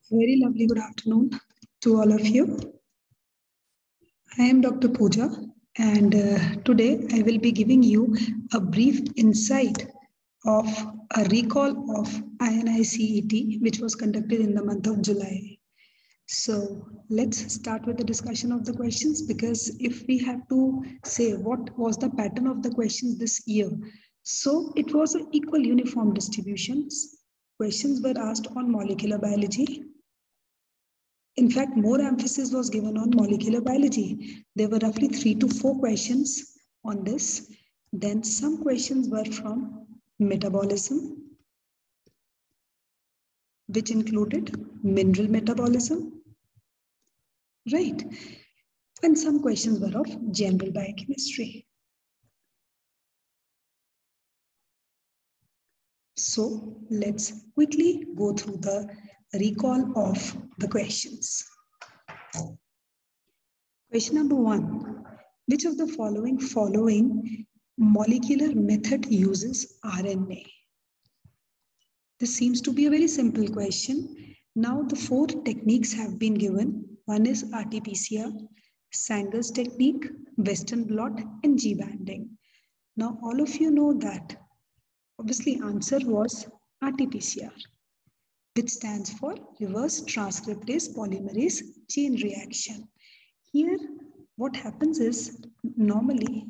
Very lovely good afternoon to all of you. I am Dr. Pooja, and today I will be giving you a brief insight of a recall of INICET, which was conducted in the month of July. So let's start with the discussion of the questions, because if we have to say what was the pattern of the questions this year, so it was an equal uniform distributions. Questions were asked on molecular biology. In fact, more emphasis was given on molecular biology. There were roughly 3 to 4 questions on this. Then some questions were from metabolism, which included mineral metabolism, right? And some questions were of general biochemistry. So let's quickly go through the recall of the questions. Question number 1. Which of the following molecular method uses RNA? This seems to be a very simple question. Now the 4 techniques have been given. One is RT-PCR, Sanger's technique, Western blot, and G-banding. Now all of you know that obviously answer was RT-PCR, which stands for reverse transcriptase polymerase chain reaction. Here, what happens is normally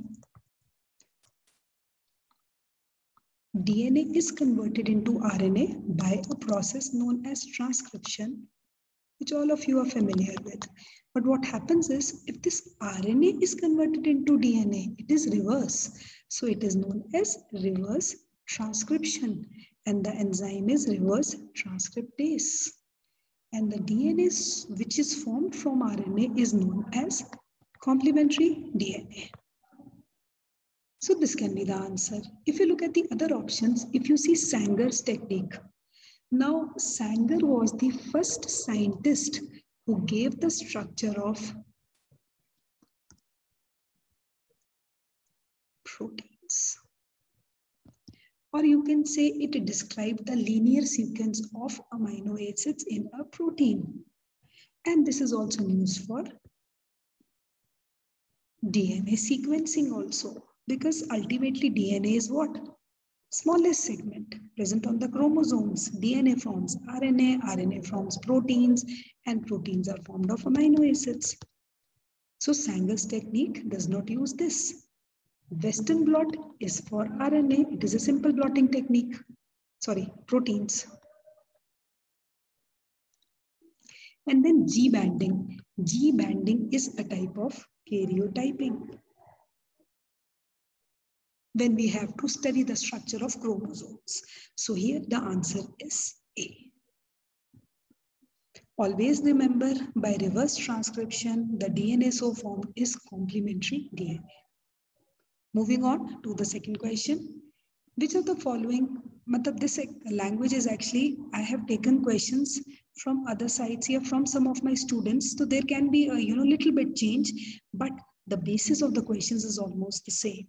DNA is converted into RNA by a process known as transcription, which all of you are familiar with. But what happens is if this RNA is converted into DNA, it is reverse. So it is known as reverse transcription, and the enzyme is reverse transcriptase. And the DNA which is formed from RNA is known as complementary DNA. So this can be the answer. If you look at the other options, if you see Sanger's technique. Now Sanger was the first scientist who gave the structure of proteins. Or you can say it described the linear sequence of amino acids in a protein. And this is also used for DNA sequencing also, because ultimately DNA is what? Smallest segment present on the chromosomes. DNA forms RNA, RNA forms proteins, and proteins are formed of amino acids. So Sanger's technique does not use this. Western blot is for RNA. It is a simple blotting technique. Sorry, proteins. And then G-banding. G-banding is a type of karyotyping, when we have to study the structure of chromosomes. So here the answer is A. Always remember, by reverse transcription, the DNA so formed is complementary DNA. Moving on to the second question. Which of the following, this language is actually, I have taken questions from other sites here, from some of my students. So there can be a little bit change, but the basis of the questions is almost the same.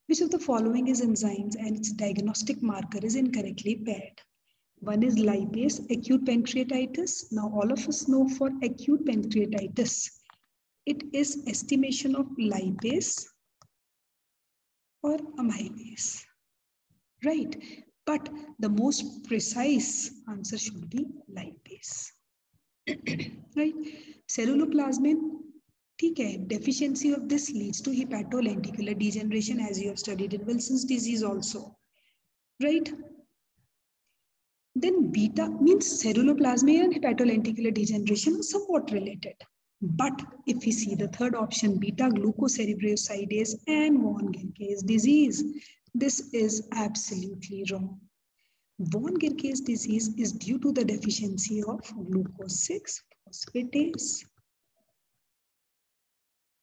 Which of the following is enzymes and its diagnostic marker is incorrectly paired? One is lipase, acute pancreatitis. Now all of us know for acute pancreatitis, it is estimation of lipase or amylase, right? But the most precise answer should be lipase, right? Ceruloplasmin, okay, deficiency of this leads to hepatolenticular degeneration, as you have studied in Wilson's disease also, right? Then beta means ceruloplasmin and hepatolenticular degeneration are somewhat related. But if we see the third option, beta glucocerebrosidase and von Ginkel's disease, this is absolutely wrong. Von Ginkel's disease is due to the deficiency of glucose 6 phosphatase.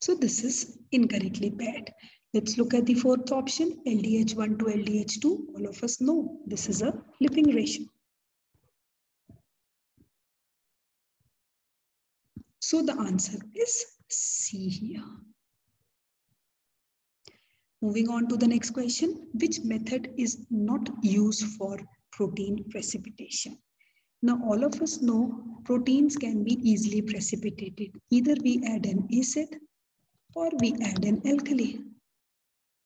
So this is incorrectly paired. Let's look at the fourth option, LDH1 to LDH2. All of us know this is a flipping ratio. So the answer is C here. Moving on to the next question, which method is not used for protein precipitation? Now, all of us know proteins can be easily precipitated. Either we add an acid or we add an alkali.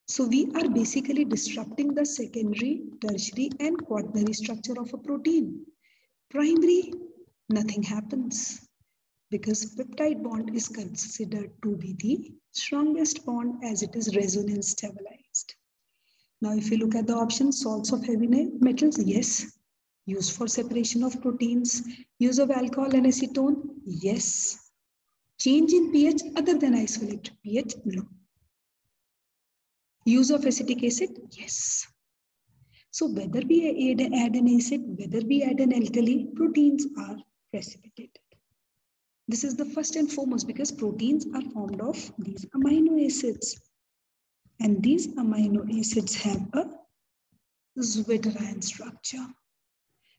So we are basically disrupting the secondary, tertiary, and quaternary structure of a protein. Primary, nothing happens because peptide bond is considered to be the strongest bond as it is resonance stabilized. Now, if you look at the options, salts of heavy metals, yes. Used for separation of proteins. Use of alcohol and acetone, yes. Change in pH other than isoelectric pH, no. Use of acetic acid, yes. So whether we add an acid, whether we add an alkali, proteins are precipitated. This is the first and foremost because proteins are formed of these amino acids. And these amino acids have a zwitterion structure.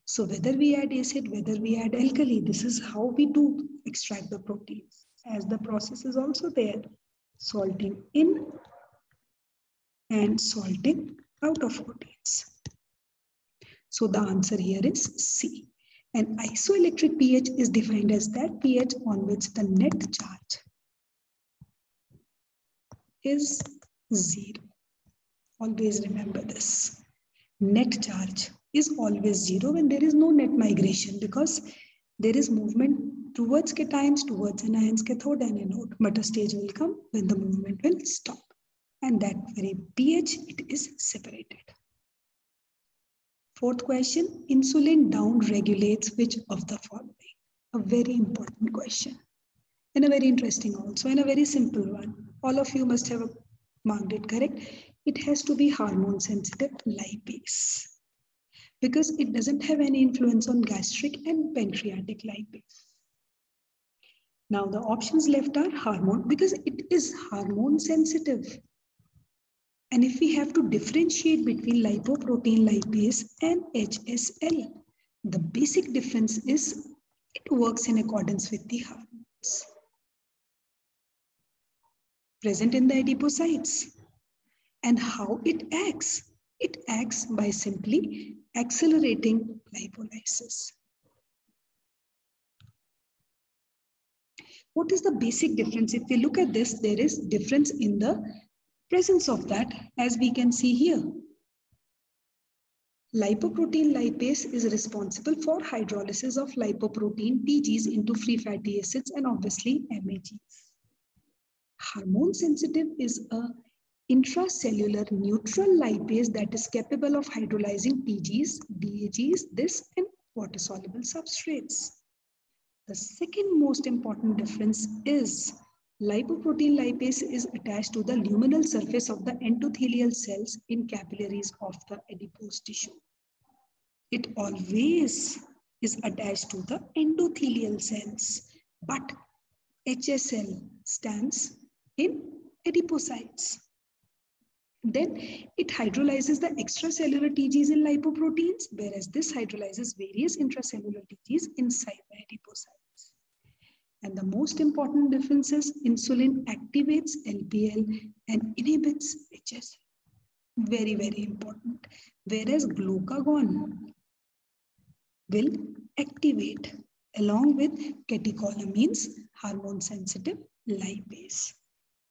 So whether we add acid, whether we add alkali, this is how we do extract the proteins. As the process is also there, salting in and salting out of proteins. So the answer here is C. And isoelectric pH is defined as that pH on which the net charge is 0. Always remember this. Net charge is always 0 when there is no net migration because there is movement towards cations, towards anions, cathode and anode. But a stage will come when the movement will stop. And that very pH, it is separated. Fourth question, insulin down regulates which of the following? A very important question. And a very interesting also, and a very simple one. All of you must have marked it correct. It has to be hormone sensitive lipase because it doesn't have any influence on gastric and pancreatic lipase. Now the options left are hormone because it is hormone sensitive. And if we have to differentiate between lipoprotein lipase and HSL, the basic difference is it works in accordance with the hormones present in the adipocytes. And how it acts? It acts by simply accelerating lipolysis. What is the basic difference? If we look at this, there is difference in the presence of that, as we can see here. Lipoprotein lipase is responsible for hydrolysis of lipoprotein TGs into free fatty acids and obviously MAGs. Hormone sensitive is a intracellular neutral lipase that is capable of hydrolyzing TGs, DAGs, this and water-soluble substrates. The second most important difference is lipoprotein lipase is attached to the luminal surface of the endothelial cells in capillaries of the adipose tissue. It always is attached to the endothelial cells, but HSL stands in adipocytes. Then it hydrolyzes the extracellular TGs in lipoproteins, whereas this hydrolyzes various intracellular TGs inside the adipocytes. And the most important difference is insulin activates LPL and inhibits HSL. Very, very important. Whereas glucagon will activate along with catecholamines, hormone sensitive lipase.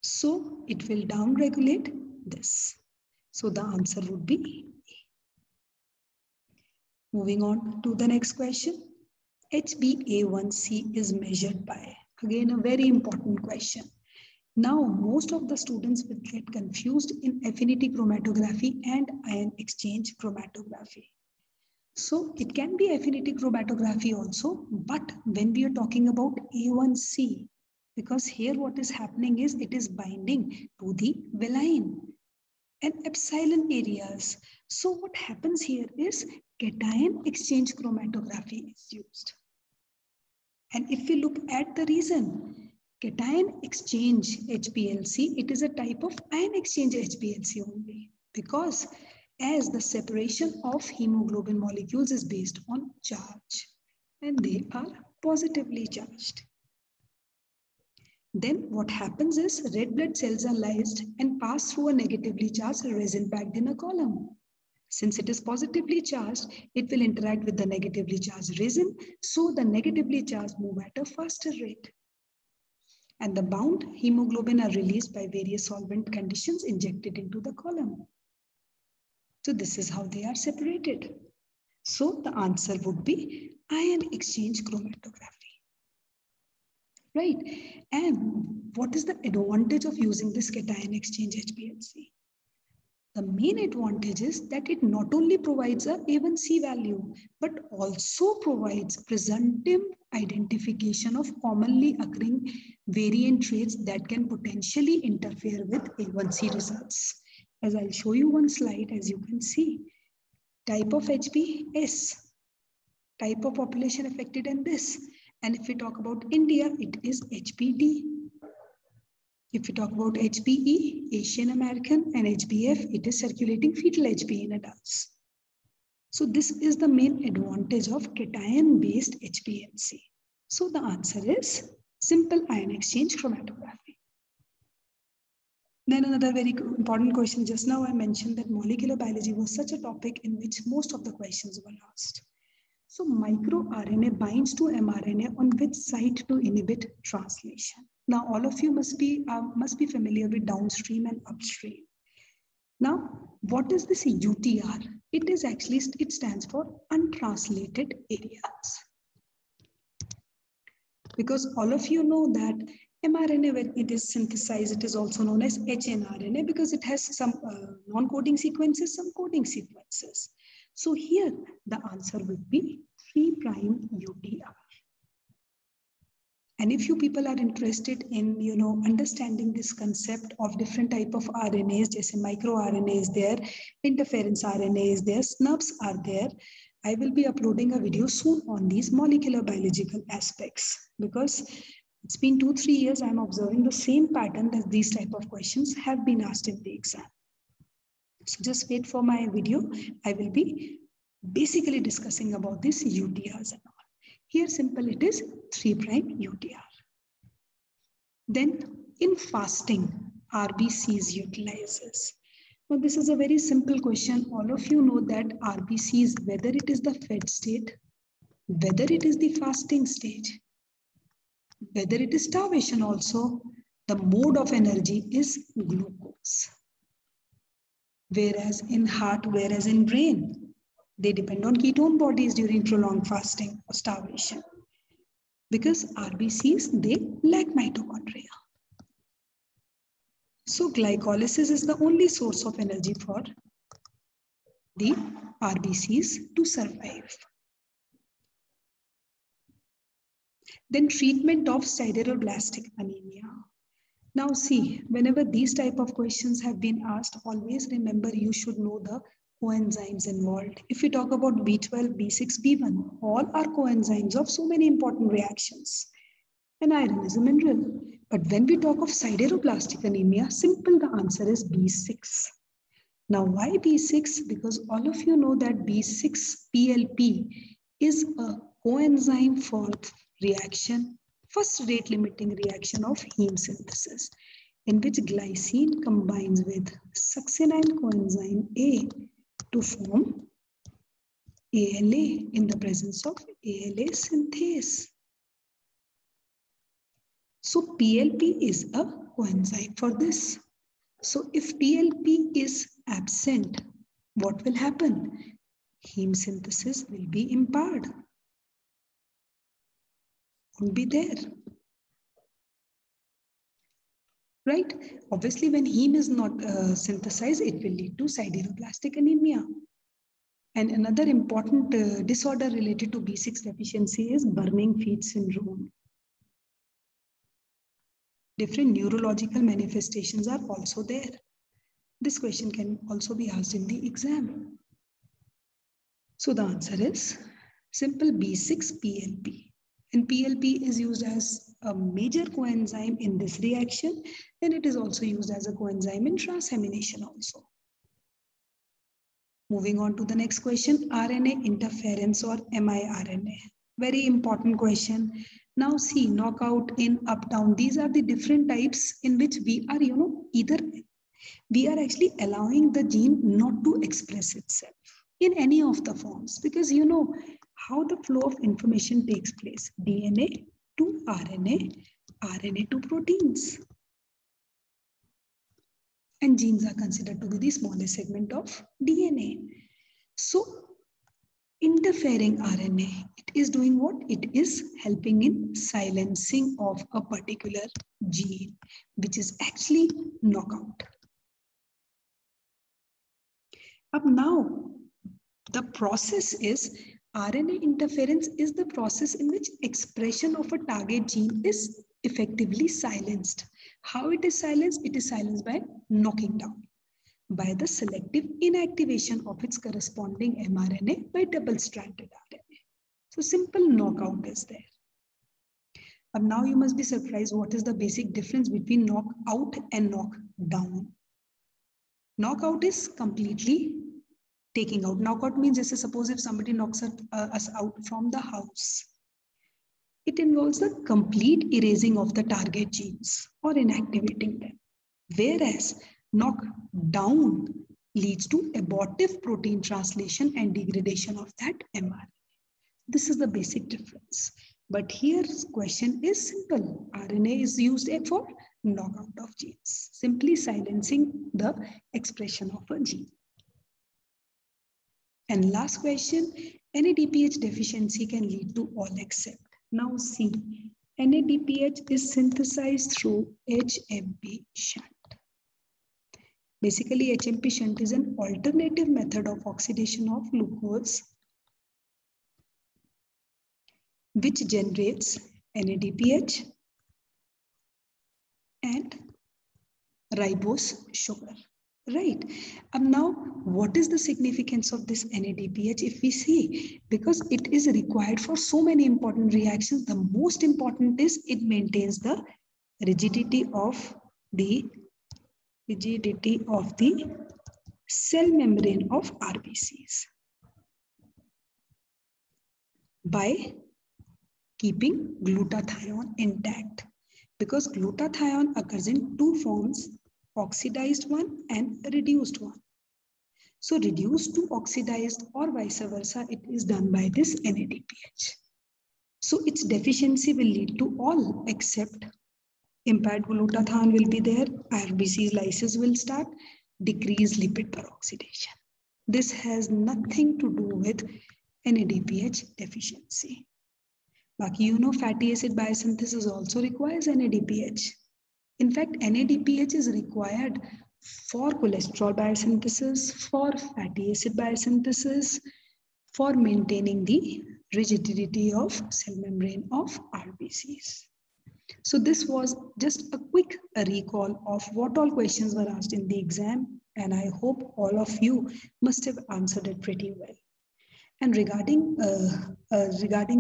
So it will downregulate this. So the answer would be A. Moving on to the next question. HbA1c is measured by, again a very important question. Now most of the students will get confused in affinity chromatography and ion exchange chromatography. So it can be affinity chromatography also, but when we are talking about A1c, because here what is happening is it is binding to the valine and epsilon areas. So what happens here is cation exchange chromatography is used. And if we look at the reason, cation exchange HPLC, it is a type of ion exchange HPLC only, because as the separation of hemoglobin molecules is based on charge and they are positively charged. Then what happens is red blood cells are lysed and pass through a negatively charged resin packed in a column. Since it is positively charged, it will interact with the negatively charged resin, so the negatively charged move at a faster rate. And the bound hemoglobin are released by various solvent conditions injected into the column. So this is how they are separated. So the answer would be ion exchange chromatography. Right? And what is the advantage of using this cation exchange HPLC? The main advantage is that it not only provides a A1C value, but also provides presumptive identification of commonly occurring variant traits that can potentially interfere with A1C results. As I'll show you one slide, as you can see, type of HP, S, type of population affected and this. And if we talk about India, it is HPD. If we talk about HBE, Asian American, and HBF, it is circulating fetal HB in adults. So this is the main advantage of cation-based HPLC. So the answer is simple ion exchange chromatography. Then another very important question. Just now I mentioned that molecular biology was such a topic in which most of the questions were asked. So microRNA binds to mRNA on which site to inhibit translation. Now all of you must be familiar with downstream and upstream. Now what is this UTR? It stands for untranslated areas. Because all of you know that mRNA, when it is synthesized, it is also known as hnRNA because it has some non-coding sequences, some coding sequences. So here the answer would be 3' UTR. And if you people are interested in, understanding this concept of different type of RNAs, जैसे microRNA is there, interference RNA is there, SNPs are there, I will be uploading a video soon on these molecular biological aspects because it's been 2-3 years I'm observing the same pattern that these type of questions have been asked in the exam. So just wait for my video. I will be basically discussing about these UTRs and all. Here simple it is 3' UTR. Then in fasting, RBCs utilizes. Now this is a very simple question. All of you know that RBCs, whether it is the fed state, whether it is the fasting stage, whether it is starvation also, the mode of energy is glucose. Whereas in heart, whereas in brain, they depend on ketone bodies during prolonged fasting or starvation. Because RBCs, they lack mitochondria. So glycolysis is the only source of energy for the RBCs to survive. Then treatment of sideroblastic anemia. Now see, whenever these type of questions have been asked, always remember you should know the coenzymes involved. If we talk about B12, B6, B1, all are coenzymes of so many important reactions. And iron is a mineral. But when we talk of sideroblastic anemia, simple, the answer is B6. Now why B6? Because all of you know that B6 PLP is a coenzyme for reaction, first rate limiting reaction of heme synthesis, in which glycine combines with succinine coenzyme A to form ALA in the presence of ALA synthase. So PLP is a coenzyme for this. So if PLP is absent, what will happen? Heme synthesis will be impaired. Won't be there. Right? Obviously, when heme is not synthesized, it will lead to sideroblastic anemia. And another important disorder related to B6 deficiency is burning feet syndrome. Different neurological manifestations are also there. This question can also be asked in the exam. So the answer is simple B6 PLP. And PLP is used as a major coenzyme in this reaction. Then it is also used as a coenzyme in transamination also. Moving on to the next question, RNA interference or miRNA. Very important question. Now see, knockout, in, up, down. These are the different types in which we are, either we are actually allowing the gene not to express itself in any of the forms, because how the flow of information takes place. DNA to RNA, RNA to proteins. And genes are considered to be the smallest segment of DNA. So interfering RNA, it is doing what? It is helping in silencing of a particular gene, which is actually knockout. Now, the process is, RNA interference is the process in which expression of a target gene is effectively silenced. How it is silenced? It is silenced by knocking down, by the selective inactivation of its corresponding mRNA by double-stranded RNA. So simple knockout is there. Now you must be surprised, what is the basic difference between knockout and knockdown? Knockout is completely taking out. Knockout means, just suppose if somebody knocks us out from the house, it involves the complete erasing of the target genes or inactivating them. Whereas knockdown leads to abortive protein translation and degradation of that mRNA. This is the basic difference. But here question is simple. RNA is used for knockout of genes, simply silencing the expression of a gene. And last question, NADPH deficiency can lead to all except. Now see, NADPH is synthesized through HMP shunt. Basically, HMP shunt is an alternative method of oxidation of glucose, which generates NADPH and ribose sugar. Right. Now, what is the significance of this NADPH? If we see, because it is required for so many important reactions, the most important is it maintains the rigidity of the cell membrane of RBCs by keeping glutathione intact, because glutathione occurs in two forms, oxidized one and reduced one. So reduced to oxidized or vice versa, it is done by this NADPH. So its deficiency will lead to all except impaired glutathione will be there, RBC's lysis will start, decreased lipid peroxidation. This has nothing to do with NADPH deficiency. Baki, fatty acid biosynthesis also requires NADPH. In fact, NADPH is required for cholesterol biosynthesis, for fatty acid biosynthesis, for maintaining the rigidity of cell membrane of RBCs. So this was just a quick recall of what all questions were asked in the exam, and I hope all of you must have answered it pretty well. And regarding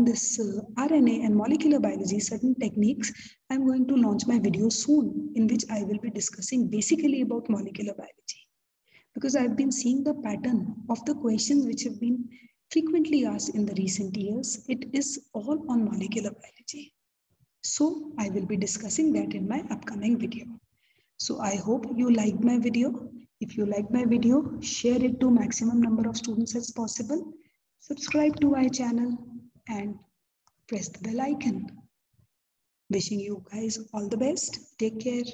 this RNA and molecular biology, certain techniques, I'm going to launch my video soon in which I will be discussing basically about molecular biology. Because I've been seeing the pattern of the questions which have been frequently asked in the recent years. It is all on molecular biology. So I will be discussing that in my upcoming video. So I hope you liked my video. If you like my video, share it to maximum number of students as possible. Subscribe to my channel and press the bell icon. Wishing you guys all the best. Take care.